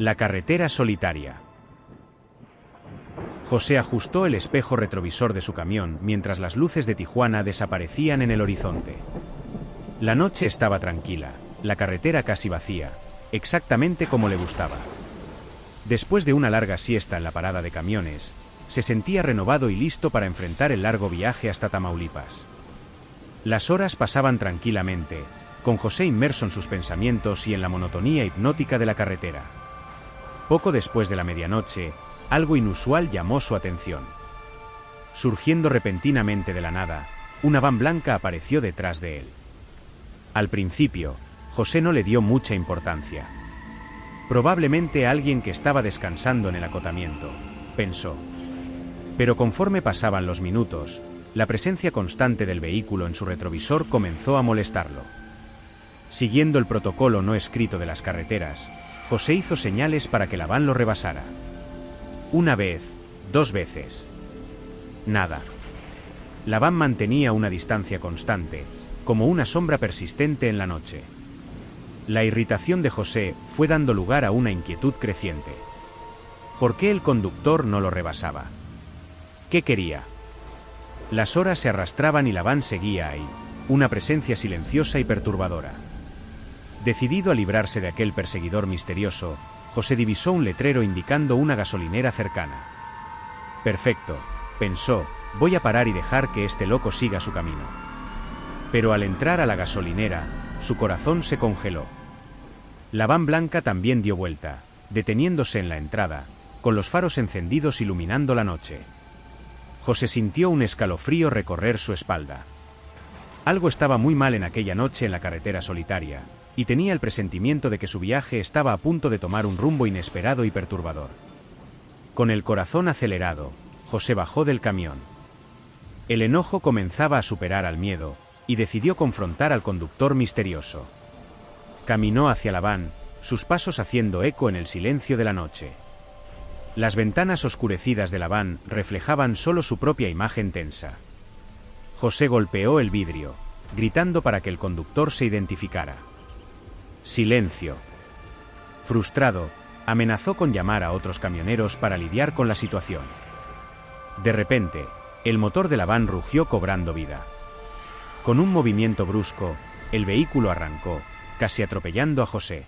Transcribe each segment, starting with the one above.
La carretera solitaria. José ajustó el espejo retrovisor de su camión mientras las luces de Tijuana desaparecían en el horizonte. La noche estaba tranquila, la carretera casi vacía, exactamente como le gustaba. Después de una larga siesta en la parada de camiones, se sentía renovado y listo para enfrentar el largo viaje hasta Tamaulipas. Las horas pasaban tranquilamente, con José inmerso en sus pensamientos y en la monotonía hipnótica de la carretera. Poco después de la medianoche, algo inusual llamó su atención. Surgiendo repentinamente de la nada, una van blanca apareció detrás de él. Al principio, José no le dio mucha importancia. Probablemente alguien que estaba descansando en el acotamiento, pensó. Pero conforme pasaban los minutos, la presencia constante del vehículo en su retrovisor comenzó a molestarlo. Siguiendo el protocolo no escrito de las carreteras, José hizo señales para que la van lo rebasara. Una vez, 2 veces. Nada. La van mantenía una distancia constante, como una sombra persistente en la noche. La irritación de José fue dando lugar a una inquietud creciente. ¿Por qué el conductor no lo rebasaba? ¿Qué quería? Las horas se arrastraban y la van seguía ahí, una presencia silenciosa y perturbadora. Decidido a librarse de aquel perseguidor misterioso, José divisó un letrero indicando una gasolinera cercana. Perfecto, pensó, voy a parar y dejar que este loco siga su camino. Pero al entrar a la gasolinera, su corazón se congeló. La van blanca también dio vuelta, deteniéndose en la entrada, con los faros encendidos iluminando la noche. José sintió un escalofrío recorrer su espalda. Algo estaba muy mal en aquella noche en la carretera solitaria, y tenía el presentimiento de que su viaje estaba a punto de tomar un rumbo inesperado y perturbador. Con el corazón acelerado, José bajó del camión. El enojo comenzaba a superar al miedo, y decidió confrontar al conductor misterioso. Caminó hacia la van, sus pasos haciendo eco en el silencio de la noche. Las ventanas oscurecidas de la van reflejaban solo su propia imagen tensa. José golpeó el vidrio, gritando para que el conductor se identificara. Silencio. Frustrado, amenazó con llamar a otros camioneros para lidiar con la situación. De repente, el motor de la van rugió cobrando vida. Con un movimiento brusco, el vehículo arrancó, casi atropellando a José.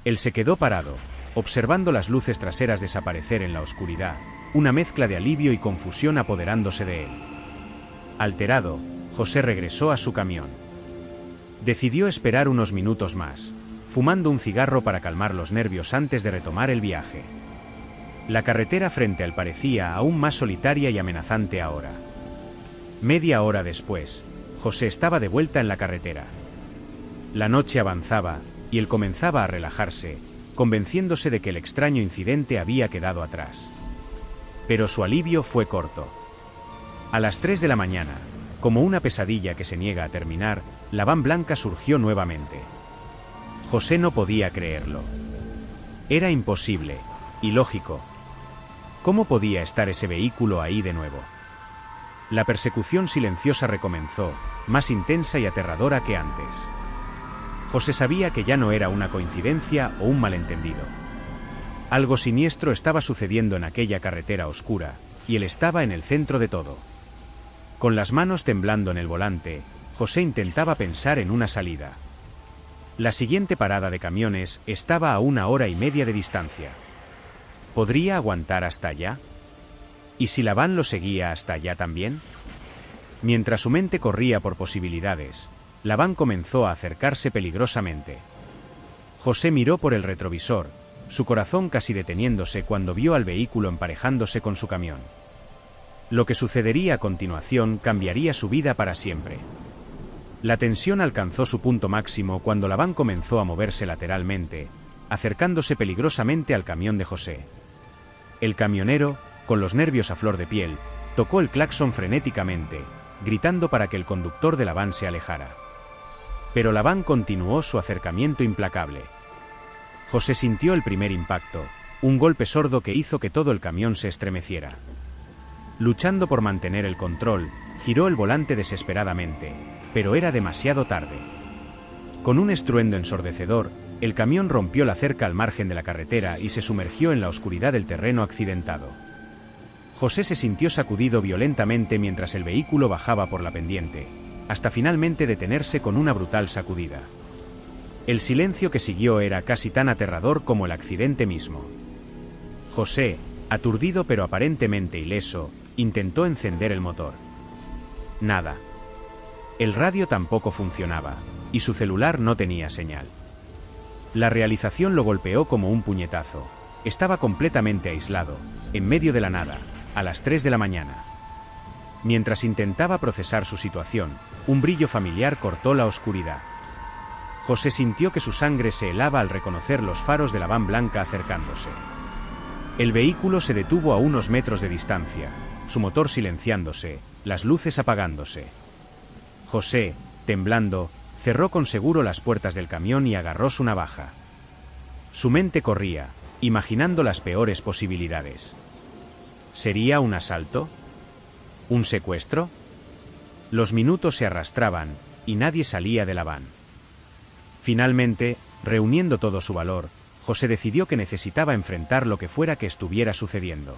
Él se quedó parado, observando las luces traseras desaparecer en la oscuridad, una mezcla de alivio y confusión apoderándose de él. Alterado, José regresó a su camión. Decidió esperar unos minutos más, fumando un cigarro para calmar los nervios antes de retomar el viaje. La carretera frente a él parecía aún más solitaria y amenazante ahora. Media hora después, José estaba de vuelta en la carretera. La noche avanzaba, y él comenzaba a relajarse, convenciéndose de que el extraño incidente había quedado atrás. Pero su alivio fue corto. A las 3 de la mañana, como una pesadilla que se niega a terminar, la van blanca surgió nuevamente. José no podía creerlo. Era imposible, ilógico. ¿Cómo podía estar ese vehículo ahí de nuevo? La persecución silenciosa recomenzó, más intensa y aterradora que antes. José sabía que ya no era una coincidencia o un malentendido. Algo siniestro estaba sucediendo en aquella carretera oscura, y él estaba en el centro de todo. Con las manos temblando en el volante, José intentaba pensar en una salida. La siguiente parada de camiones estaba a 1 hora y media de distancia. ¿Podría aguantar hasta allá? ¿Y si la van lo seguía hasta allá también? Mientras su mente corría por posibilidades, la van comenzó a acercarse peligrosamente. José miró por el retrovisor, su corazón casi deteniéndose cuando vio al vehículo emparejándose con su camión. Lo que sucedería a continuación cambiaría su vida para siempre. La tensión alcanzó su punto máximo cuando la van comenzó a moverse lateralmente, acercándose peligrosamente al camión de José. El camionero, con los nervios a flor de piel, tocó el claxon frenéticamente, gritando para que el conductor de la van se alejara. Pero la van continuó su acercamiento implacable. José sintió el primer impacto, un golpe sordo que hizo que todo el camión se estremeciera. Luchando por mantener el control, giró el volante desesperadamente, pero era demasiado tarde. Con un estruendo ensordecedor, El camión rompió la cerca al margen de la carretera y se sumergió en la oscuridad del terreno accidentado. José se sintió sacudido violentamente mientras el vehículo bajaba por la pendiente, hasta finalmente detenerse con una brutal sacudida. El silencio que siguió era casi tan aterrador como el accidente mismo. José, aturdido pero aparentemente ileso, intentó encender el motor. Nada. El radio tampoco funcionaba, y su celular no tenía señal. La realización lo golpeó como un puñetazo. Estaba completamente aislado, en medio de la nada, a las 3 de la mañana. Mientras intentaba procesar su situación, un brillo familiar cortó la oscuridad. José sintió que su sangre se helaba al reconocer los faros de la van blanca acercándose. El vehículo se detuvo a unos metros de distancia, su motor silenciándose, las luces apagándose. José, temblando, cerró con seguro las puertas del camión y agarró su navaja. Su mente corría, imaginando las peores posibilidades. ¿Sería un asalto? ¿Un secuestro? Los minutos se arrastraban, y nadie salía de la van. Finalmente, reuniendo todo su valor, José decidió que necesitaba enfrentar lo que fuera que estuviera sucediendo.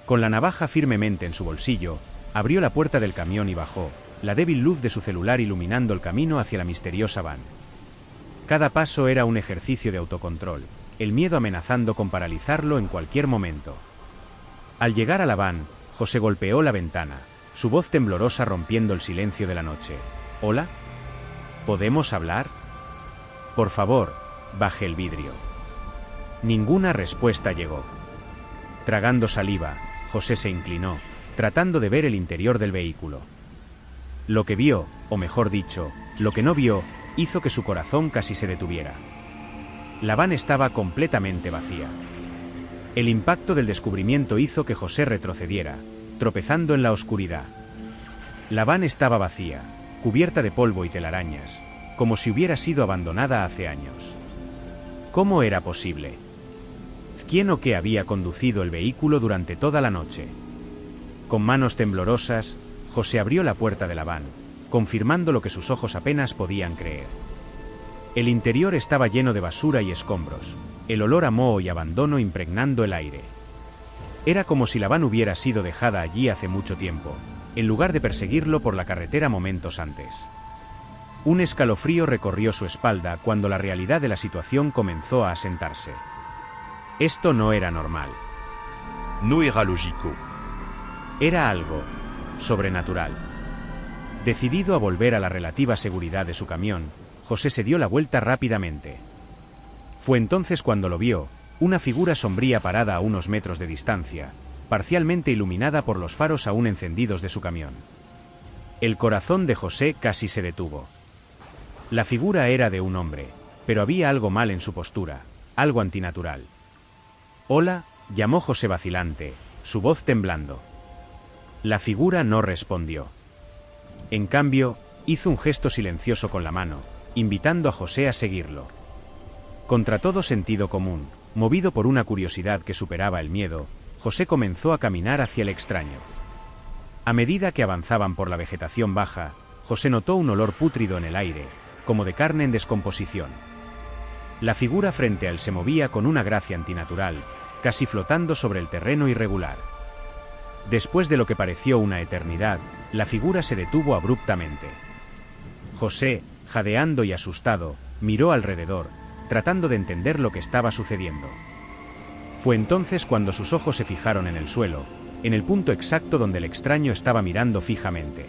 Con la navaja firmemente en su bolsillo, abrió la puerta del camión y bajó, la débil luz de su celular iluminando el camino hacia la misteriosa van. Cada paso era un ejercicio de autocontrol, el miedo amenazando con paralizarlo en cualquier momento. Al llegar a la van, José golpeó la ventana, su voz temblorosa rompiendo el silencio de la noche. ¿Hola? ¿Podemos hablar? Por favor, baje el vidrio. Ninguna respuesta llegó. Tragando saliva, José se inclinó, tratando de ver el interior del vehículo. Lo que vio, o mejor dicho, lo que no vio, hizo que su corazón casi se detuviera. La van estaba completamente vacía. El impacto del descubrimiento hizo que José retrocediera, tropezando en la oscuridad. La van estaba vacía, cubierta de polvo y telarañas, como si hubiera sido abandonada hace años. ¿Cómo era posible? ¿Quién o qué había conducido el vehículo durante toda la noche? Con manos temblorosas, José abrió la puerta de la van, confirmando lo que sus ojos apenas podían creer. El interior estaba lleno de basura y escombros, el olor a moho y abandono impregnando el aire. Era como si la van hubiera sido dejada allí hace mucho tiempo, en lugar de perseguirlo por la carretera momentos antes. Un escalofrío recorrió su espalda cuando la realidad de la situación comenzó a asentarse. Esto no era normal. No era lógico. Era algo sobrenatural. Decidido a volver a la relativa seguridad de su camión, José se dio la vuelta rápidamente. Fue entonces cuando lo vio, una figura sombría parada a unos metros de distancia, parcialmente iluminada por los faros aún encendidos de su camión. El corazón de José casi se detuvo. La figura era de un hombre, pero había algo mal en su postura, algo antinatural. «Hola», llamó José vacilante, su voz temblando. La figura no respondió. En cambio, hizo un gesto silencioso con la mano, invitando a José a seguirlo. Contra todo sentido común, movido por una curiosidad que superaba el miedo, José comenzó a caminar hacia el extraño. A medida que avanzaban por la vegetación baja, José notó un olor pútrido en el aire, como de carne en descomposición. La figura frente a él se movía con una gracia antinatural, casi flotando sobre el terreno irregular. Después de lo que pareció una eternidad, la figura se detuvo abruptamente. José, jadeando y asustado, miró alrededor, tratando de entender lo que estaba sucediendo. Fue entonces cuando sus ojos se fijaron en el suelo, en el punto exacto donde el extraño estaba mirando fijamente.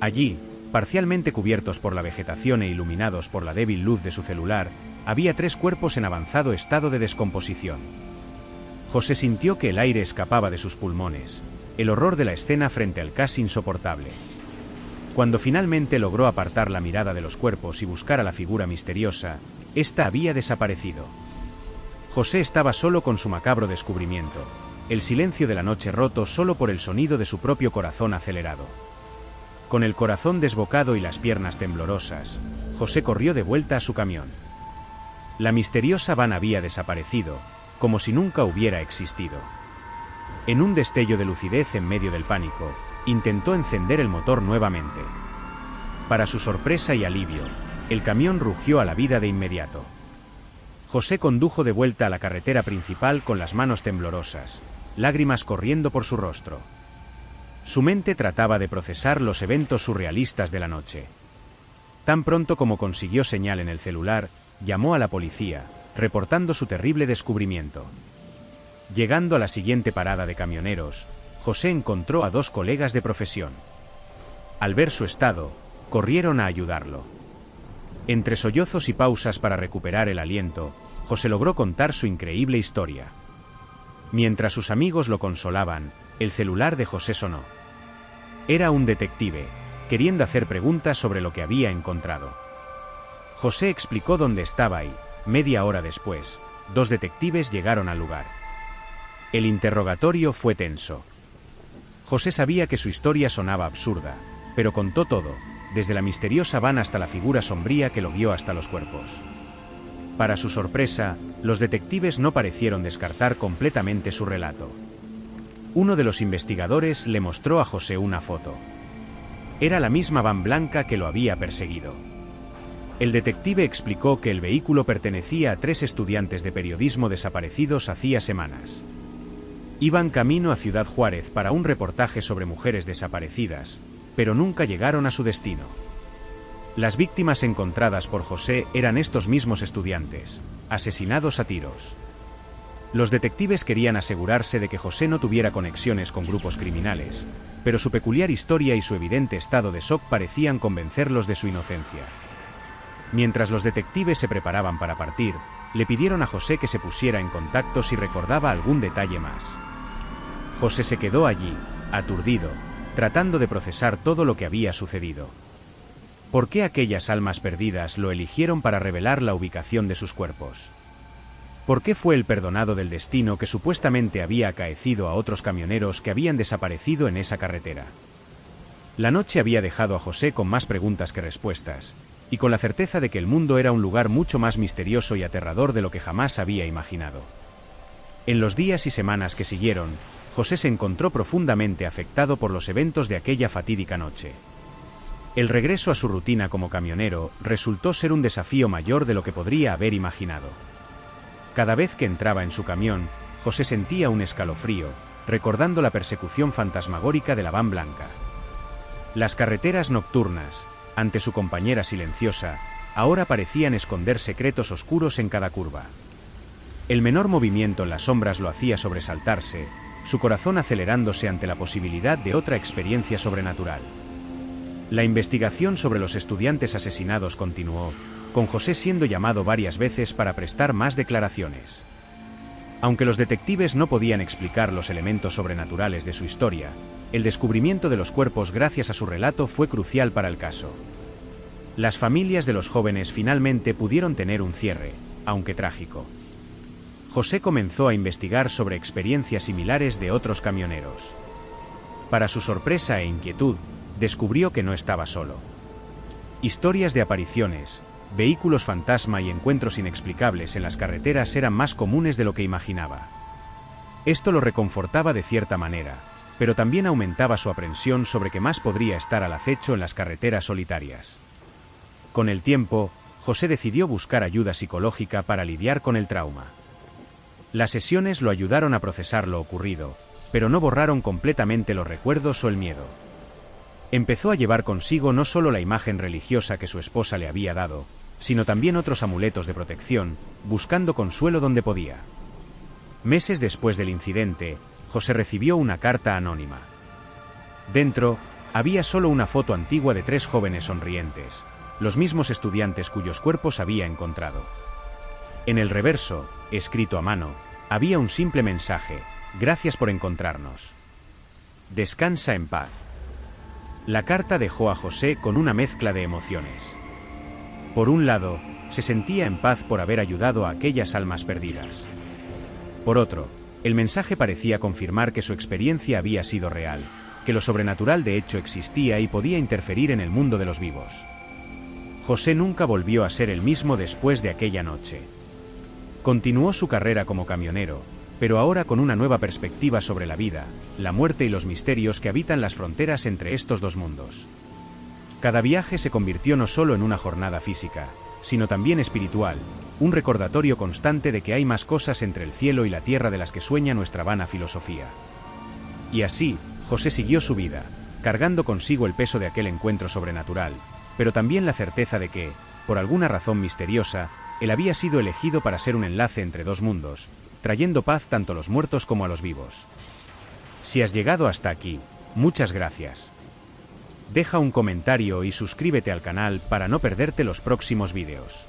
Allí, parcialmente cubiertos por la vegetación e iluminados por la débil luz de su celular, había 3 cuerpos en avanzado estado de descomposición. José sintió que el aire escapaba de sus pulmones, el horror de la escena frente al casi insoportable. Cuando finalmente logró apartar la mirada de los cuerpos y buscar a la figura misteriosa, ésta había desaparecido. José estaba solo con su macabro descubrimiento, el silencio de la noche roto solo por el sonido de su propio corazón acelerado. Con el corazón desbocado y las piernas temblorosas, José corrió de vuelta a su camión. La misteriosa van había desaparecido, como si nunca hubiera existido. En un destello de lucidez en medio del pánico, intentó encender el motor nuevamente. Para su sorpresa y alivio, El camión rugió a la vida de inmediato. José condujo de vuelta a la carretera principal con las manos temblorosas, lágrimas corriendo por su rostro. Su mente trataba de procesar los eventos surrealistas de la noche. Tan pronto como consiguió señal en el celular, llamó a la policía, reportando su terrible descubrimiento. Llegando a la siguiente parada de camioneros, José encontró a 2 colegas de profesión. Al ver su estado, corrieron a ayudarlo. Entre sollozos y pausas para recuperar el aliento, José logró contar su increíble historia. Mientras sus amigos lo consolaban, el celular de José sonó. Era un detective, queriendo hacer preguntas sobre lo que había encontrado. José explicó dónde estaba y, media hora después, 2 detectives llegaron al lugar. El interrogatorio fue tenso. José sabía que su historia sonaba absurda, pero contó todo, desde la misteriosa van hasta la figura sombría que lo guió hasta los cuerpos. Para su sorpresa, los detectives no parecieron descartar completamente su relato. Uno de los investigadores le mostró a José una foto. Era la misma van blanca que lo había perseguido. El detective explicó que el vehículo pertenecía a 3 estudiantes de periodismo desaparecidos hacía semanas. Iban camino a Ciudad Juárez para un reportaje sobre mujeres desaparecidas, pero nunca llegaron a su destino. Las víctimas encontradas por José eran estos mismos estudiantes, asesinados a tiros. Los detectives querían asegurarse de que José no tuviera conexiones con grupos criminales, pero su peculiar historia y su evidente estado de shock parecían convencerlos de su inocencia. Mientras los detectives se preparaban para partir, le pidieron a José que se pusiera en contacto si recordaba algún detalle más. José se quedó allí, aturdido, tratando de procesar todo lo que había sucedido. ¿Por qué aquellas almas perdidas lo eligieron para revelar la ubicación de sus cuerpos? ¿Por qué fue el perdonado del destino que supuestamente había acaecido a otros camioneros que habían desaparecido en esa carretera? La noche había dejado a José con más preguntas que respuestas, y con la certeza de que el mundo era un lugar mucho más misterioso y aterrador de lo que jamás había imaginado. En los días y semanas que siguieron, José se encontró profundamente afectado por los eventos de aquella fatídica noche. El regreso a su rutina como camionero resultó ser un desafío mayor de lo que podría haber imaginado. Cada vez que entraba en su camión, José sentía un escalofrío, recordando la persecución fantasmagórica de la van blanca. Las carreteras nocturnas, ante su compañera silenciosa, ahora parecían esconder secretos oscuros en cada curva. El menor movimiento en las sombras lo hacía sobresaltarse, su corazón acelerándose ante la posibilidad de otra experiencia sobrenatural. La investigación sobre los estudiantes asesinados continuó, con José siendo llamado varias veces para prestar más declaraciones. Aunque los detectives no podían explicar los elementos sobrenaturales de su historia, el descubrimiento de los cuerpos gracias a su relato fue crucial para el caso. Las familias de los jóvenes finalmente pudieron tener un cierre, aunque trágico. José comenzó a investigar sobre experiencias similares de otros camioneros. Para su sorpresa e inquietud, descubrió que no estaba solo. Historias de apariciones, vehículos fantasma y encuentros inexplicables en las carreteras eran más comunes de lo que imaginaba. Esto lo reconfortaba de cierta manera, pero también aumentaba su aprensión sobre qué más podría estar al acecho en las carreteras solitarias. Con el tiempo, José decidió buscar ayuda psicológica para lidiar con el trauma. Las sesiones lo ayudaron a procesar lo ocurrido, pero no borraron completamente los recuerdos o el miedo. Empezó a llevar consigo no solo la imagen religiosa que su esposa le había dado, sino también otros amuletos de protección, buscando consuelo donde podía. Meses después del incidente, José recibió una carta anónima. Dentro, había solo una foto antigua de 3 jóvenes sonrientes, los mismos estudiantes cuyos cuerpos había encontrado. En el reverso, escrito a mano, había un simple mensaje: «Gracias por encontrarnos. Descansa en paz». La carta dejó a José con una mezcla de emociones. Por un lado, se sentía en paz por haber ayudado a aquellas almas perdidas. Por otro, el mensaje parecía confirmar que su experiencia había sido real, que lo sobrenatural de hecho existía y podía interferir en el mundo de los vivos. José nunca volvió a ser el mismo después de aquella noche. Continuó su carrera como camionero, pero ahora con una nueva perspectiva sobre la vida, la muerte y los misterios que habitan las fronteras entre estos dos mundos. Cada viaje se convirtió no solo en una jornada física, sino también espiritual, un recordatorio constante de que hay más cosas entre el cielo y la tierra de las que sueña nuestra vana filosofía. Y así, José siguió su vida, cargando consigo el peso de aquel encuentro sobrenatural, pero también la certeza de que, por alguna razón misteriosa, él había sido elegido para ser un enlace entre dos mundos, trayendo paz tanto a los muertos como a los vivos. Si has llegado hasta aquí, muchas gracias. Deja un comentario y suscríbete al canal para no perderte los próximos vídeos.